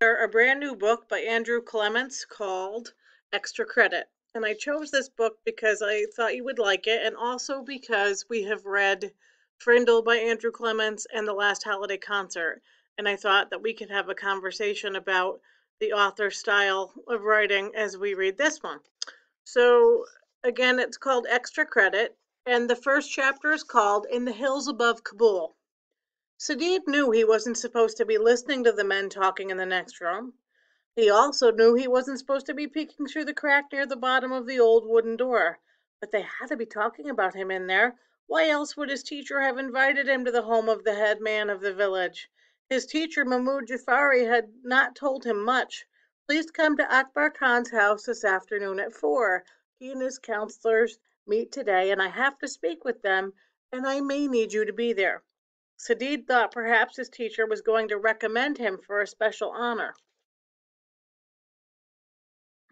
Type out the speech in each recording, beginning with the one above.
A brand new book by Andrew Clements called Extra Credit. And I chose this book because I thought you would like it, and also because we have read Frindle by Andrew Clements and The Last Holiday Concert. And I thought that we could have a conversation about the author's style of writing as we read this one. So, again, it's called Extra Credit, and the first chapter is called In the Hills Above Kabul. Sadid knew he wasn't supposed to be listening to the men talking in the next room. He also knew he wasn't supposed to be peeking through the crack near the bottom of the old wooden door. But they had to be talking about him in there. Why else would his teacher have invited him to the home of the head man of the village? His teacher, Mahmoud Jafari, had not told him much. Please come to Akbar Khan's house this afternoon at 4. He and his counselors meet today, and I have to speak with them, and I may need you to be there. Sadid thought perhaps his teacher was going to recommend him for a special honor.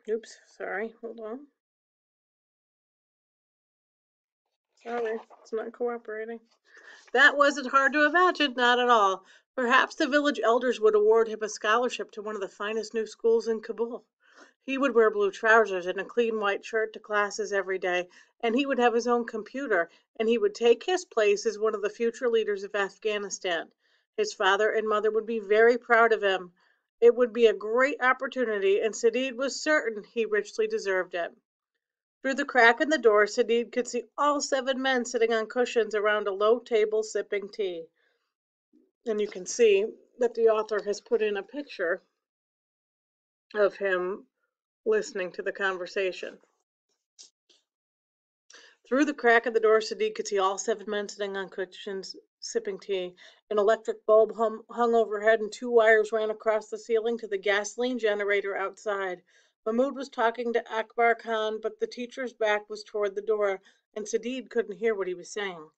Oops, sorry, hold on. Sorry, it's not cooperating. That wasn't hard to imagine, not at all. Perhaps the village elders would award him a scholarship to one of the finest new schools in Kabul. He would wear blue trousers and a clean white shirt to classes every day, and he would have his own computer, and he would take his place as one of the future leaders of Afghanistan. His father and mother would be very proud of him. It would be a great opportunity, and Sadid was certain he richly deserved it. Through the crack in the door, Sadid could see all 7 men sitting on cushions around a low table sipping tea. And you can see that the author has put in a picture of him listening to the conversation. Through the crack in the door, Sadid could see all 7 men sitting on cushions sipping tea. An electric bulb hung overhead, and 2 wires ran across the ceiling to the gasoline generator outside. Mahmoud was talking to Akbar Khan, but the teacher's back was toward the door, and Sadid couldn't hear what he was saying.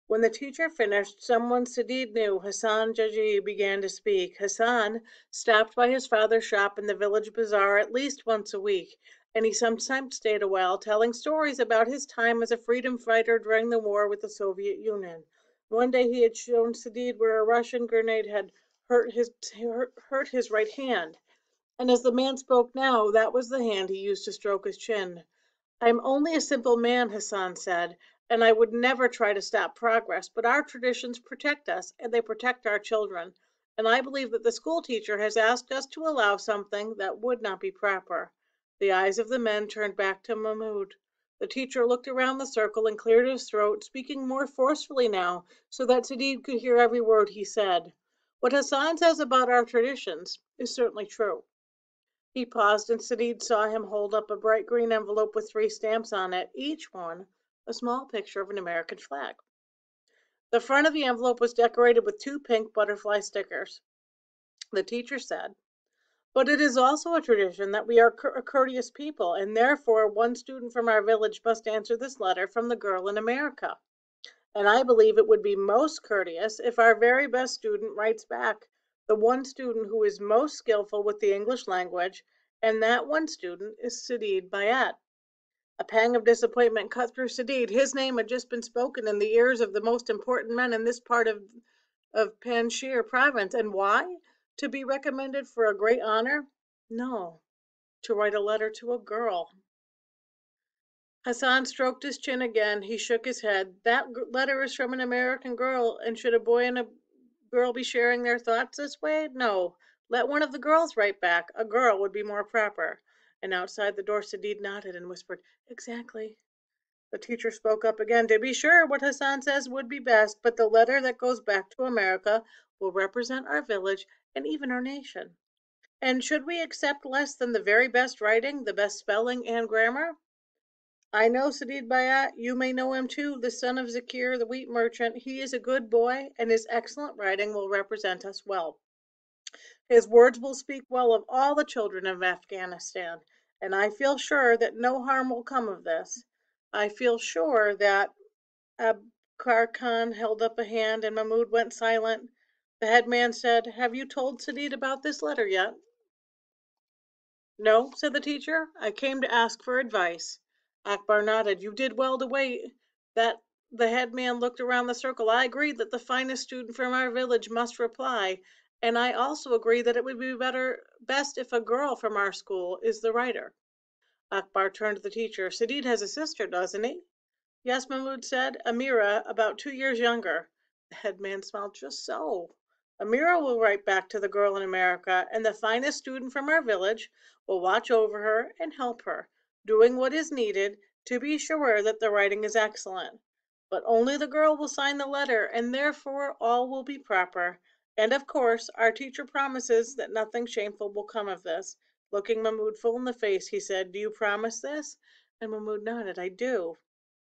When the teacher finished, someone Sadid knew, Hassan Jaji, began to speak. Hassan stopped by his father's shop in the village bazaar at least once a week, and he sometimes stayed a while, telling stories about his time as a freedom fighter during the war with the Soviet Union. One day he had shown Sadid where a Russian grenade had hurt his right hand, and as the man spoke now, that was the hand he used to stroke his chin. "I'm only a simple man," Hassan said, "and I would never try to stop progress, but our traditions protect us, and they protect our children, and I believe that the school teacher has asked us to allow something that would not be proper." The eyes of the men turned back to Mahmoud. The teacher looked around the circle and cleared his throat, speaking more forcefully now, so that Sadid could hear every word he said. "What Hassan says about our traditions is certainly true." He paused, and Sadid saw him hold up a bright green envelope with 3 stamps on it, each one a small picture of an American flag. The front of the envelope was decorated with 2 pink butterfly stickers. The teacher said, "But it is also a tradition that we are a courteous people, and therefore one student from our village must answer this letter from the girl in America. And I believe it would be most courteous if our very best student writes back, the one student who is most skillful with the English language, and that one student is Sadid Bayat." A pang of disappointment cut through Sadid. His name had just been spoken in the ears of the most important men in this part of Panjshir province. And why? To be recommended for a great honor? No, to write a letter to a girl. Hassan stroked his chin again. He shook his head. "That letter is from an American girl, and should a boy and a girl be sharing their thoughts this way? No. Let one of the girls write back. A girl would be more proper." And outside the door, Sadid nodded and whispered, "Exactly." The teacher spoke up again. "To be sure, what Hassan says would be best, but the letter that goes back to America will represent our village and even our nation. And should we accept less than the very best writing, the best spelling and grammar? I know Sadid Bayat. You may know him too, the son of Zakir, the wheat merchant. He is a good boy, and his excellent writing will represent us well. His words will speak well of all the children of Afghanistan, and I feel sure that no harm will come of this. I feel sure that—" Abkar Khan held up a hand, and Mahmoud went silent. The head man said, "Have you told Sadid about this letter yet?" "No," said the teacher. "I came to ask for advice." Akbar nodded. "You did well to wait." That The head man looked around the circle. "I agreed that the finest student from our village must reply, And I also agree that it would be best if a girl from our school is the writer. Akbar turned to the teacher. Sadid has a sister, doesn't he? Yes, Mahmoud said. Amira, about 2 years younger. The head man smiled. Just so. Amira will write back to the girl in America, and the finest student from our village will watch over her and help her, doing what is needed to be sure that the writing is excellent. But only the girl will sign the letter, and therefore all will be proper. And of course, our teacher promises that nothing shameful will come of this. Looking Mahmoud full in the face, he said, Do you promise this? And Mahmoud nodded, I do.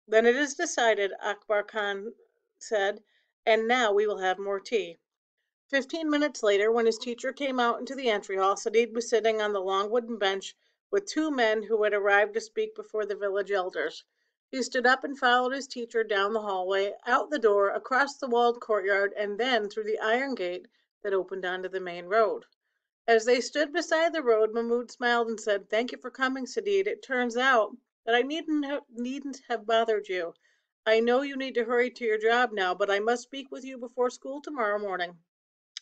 Then it is decided, Akbar Khan said, and now we will have more tea. 15 minutes later, when his teacher came out into the entry hall, Sadid was sitting on the long wooden bench with two men who had arrived to speak before the village elders. He stood up and followed his teacher down the hallway, out the door, across the walled courtyard, and then through the iron gate that opened onto the main road. As they stood beside the road, Mahmoud smiled and said, Thank you for coming, Sadid. It turns out that I needn't have bothered you. I know you need to hurry to your job now, but I must speak with you before school tomorrow morning.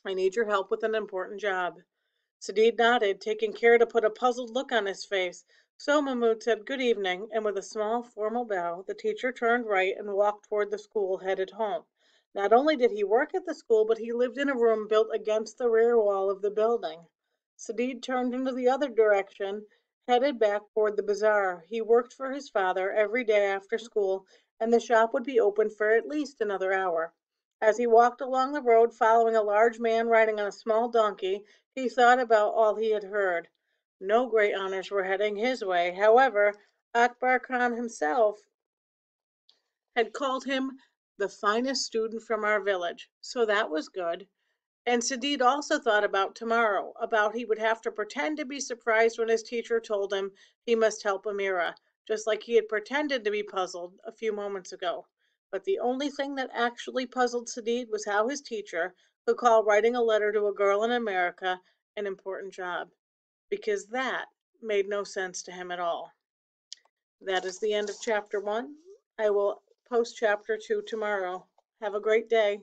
I need your help with an important job. Sadid nodded, taking care to put a puzzled look on his face. So Mahmoud said good evening, and with a small formal bow, the teacher turned right and walked toward the school, headed home. Not only did he work at the school, but he lived in a room built against the rear wall of the building. Sadid turned into the other direction, headed back toward the bazaar. He worked for his father every day after school, and the shop would be open for at least another hour. As he walked along the road, following a large man riding on a small donkey, he thought about all he had heard. No great honors were heading his way. However, Akbar Khan himself had called him the finest student from our village, so that was good. And Sadid also thought about tomorrow, about he would have to pretend to be surprised when his teacher told him he must help Amira, just like he had pretended to be puzzled a few moments ago. But the only thing that actually puzzled Sadid was how his teacher could call writing a letter to a girl in America an important job, because that made no sense to him at all. That is the end of chapter 1. I will post chapter 2 tomorrow. Have a great day.